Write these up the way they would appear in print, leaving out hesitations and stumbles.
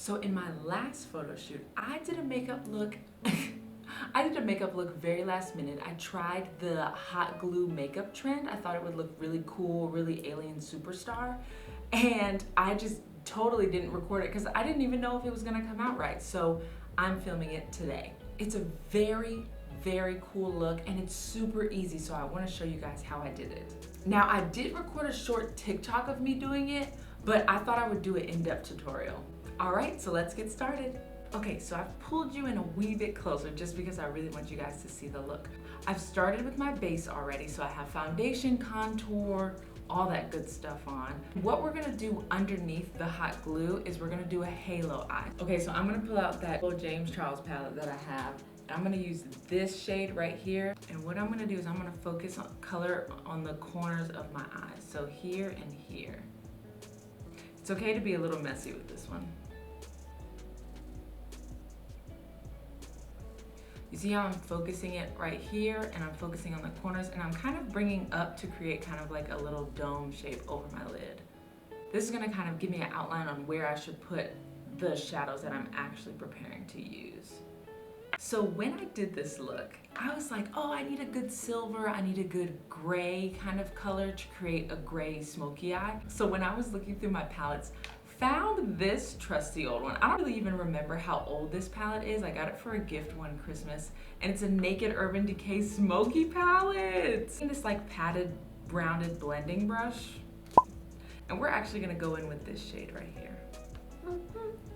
So in my last photo shoot, I did a makeup look very last minute. I tried the hot glue makeup trend. I thought it would look really cool, really alien superstar. And I just totally didn't record it because I didn't even know if it was gonna come out right. So I'm filming it today. It's a very, very cool look and it's super easy. So I wanna show you guys how I did it. Now I did record a short TikTok of me doing it, but I thought I would do an in-depth tutorial. All right, so let's get started. Okay, so I've pulled you in a wee bit closer just because I really want you guys to see the look. I've started with my base already, so I have foundation, contour, all that good stuff on. What we're gonna do underneath the hot glue is we're gonna do a halo eye. Okay, so I'm gonna pull out that little James Charles palette that I have. I'm gonna use this shade right here. And what I'm gonna do is I'm gonna focus on color on the corners of my eyes. So here and here. It's okay to be a little messy with this one. You see how I'm focusing it right here and I'm focusing on the corners and I'm kind of bringing up to create kind of like a little dome shape over my lid. This is gonna kind of give me an outline on where I should put the shadows that I'm actually preparing to use. So when I did this look, I was like, oh, I need a good silver, I need a good gray kind of color to create a gray smoky eye. So when I was looking through my palettes, found this trusty old one. I don't really even remember how old this palette is. I got it for a gift one Christmas, and it's a Naked Urban Decay Smoky palette. And this like padded, rounded blending brush. And we're actually gonna go in with this shade right here.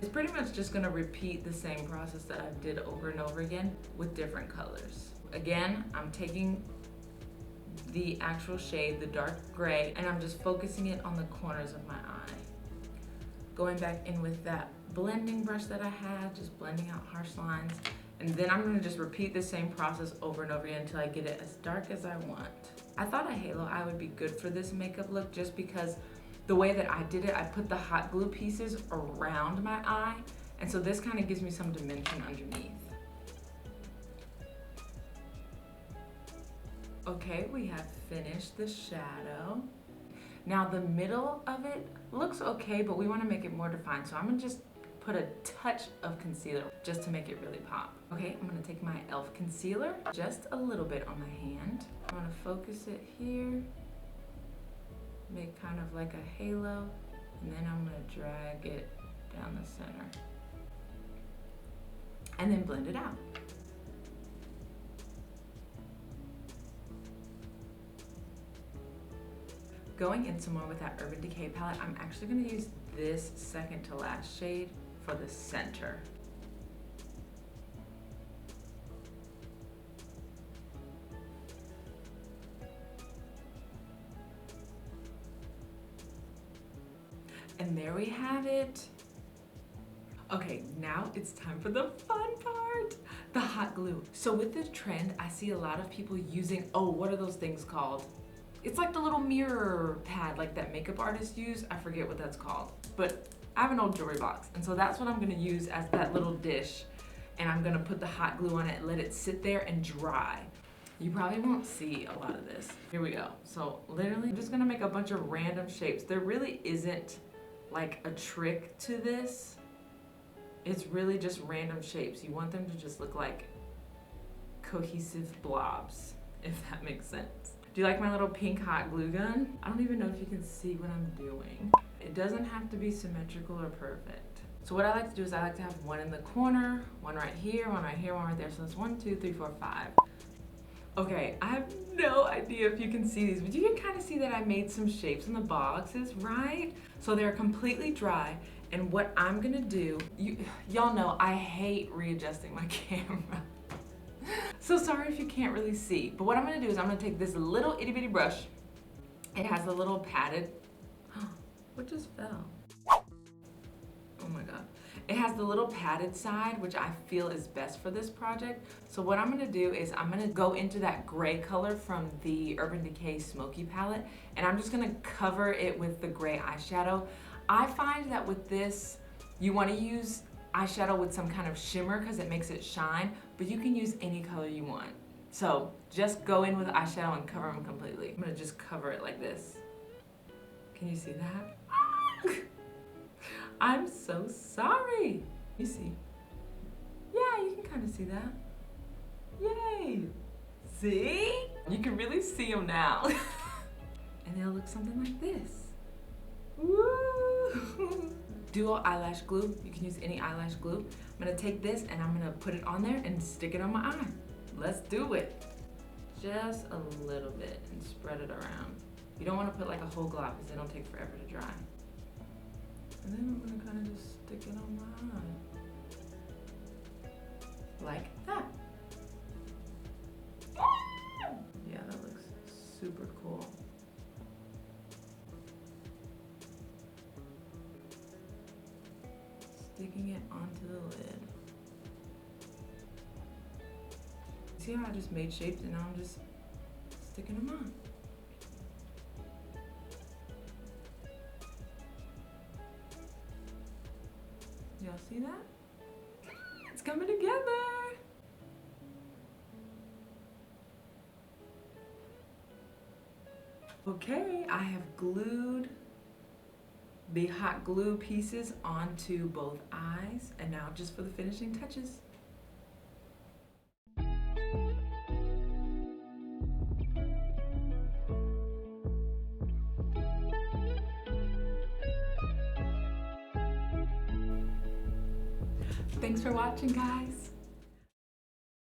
It's pretty much just gonna repeat the same process that I did over and over again with different colors. Again, I'm taking the actual shade, the dark gray, and I'm just focusing it on the corners of my eye. Going back in with that blending brush that I had, just blending out harsh lines. And then I'm gonna just repeat the same process over and over again until I get it as dark as I want. I thought a halo eye would be good for this makeup look just because the way that I did it, I put the hot glue pieces around my eye. And so this kind of gives me some dimension underneath. Okay, we have finished the shadow. Now the middle of it looks okay, but we want to make it more defined. So I'm gonna just put a touch of concealer just to make it really pop. Okay, I'm gonna take my e.l.f. concealer, just a little bit on my hand. I'm gonna focus it here, make kind of like a halo, and then I'm gonna drag it down the center. And then blend it out. Going in some more with that Urban Decay palette, I'm actually gonna use this second to last shade for the center. And there we have it. Okay, now it's time for the fun part, the hot glue. So with this trend, I see a lot of people using, oh, what are those things called? It's like the little mirror pad like that makeup artists use. I forget what that's called, but I have an old jewelry box. And so that's what I'm gonna use as that little dish. And I'm gonna put the hot glue on it, let it sit there and dry. You probably won't see a lot of this. Here we go. So literally, I'm just gonna make a bunch of random shapes. There really isn't like a trick to this. It's really just random shapes. You want them to just look like cohesive blobs, if that makes sense. Do you like my little pink hot glue gun? I don't even know if you can see what I'm doing. It doesn't have to be symmetrical or perfect. So what I like to do is I like to have one in the corner, one right here, one right here, one right there. So that's 1, 2, 3, 4, 5. Okay, I have no idea if you can see these, but you can kind of see that I made some shapes in the boxes, right? So they're completely dry. And what I'm gonna do, y'all know I hate readjusting my camera. So sorry if you can't really see, but what I'm gonna do is I'm gonna take this little itty bitty brush. It has a little padded, what just fell? Oh my God. It has the little padded side, which I feel is best for this project. So what I'm gonna do is I'm gonna go into that gray color from the Urban Decay Smoky palette, and I'm just gonna cover it with the gray eyeshadow. I find that with this, you wanna use eyeshadow with some kind of shimmer because it makes it shine, but you can use any color you want. So just go in with eyeshadow and cover them completely. I'm gonna just cover it like this. Can you see that? I'm so sorry. You see? Yeah, you can kind of see that. Yay! See? You can really see them now. And they'll look something like this. Woo! Duo eyelash glue. You can use any eyelash glue. I'm gonna take this and I'm gonna put it on there and stick it on my eye. Let's do it. Just a little bit and spread it around. You don't want to put like a whole glob because it'll take forever to dry. And then I'm gonna kind of just stick it on my eye. Like that. Yeah, that looks super cool. Sticking it onto the lid. See how I just made shapes and now I'm just sticking them on. Y'all see that? It's coming together. Okay, I have glued the hot glue pieces onto both eyes, and now just for the finishing touches. Thanks for watching, guys.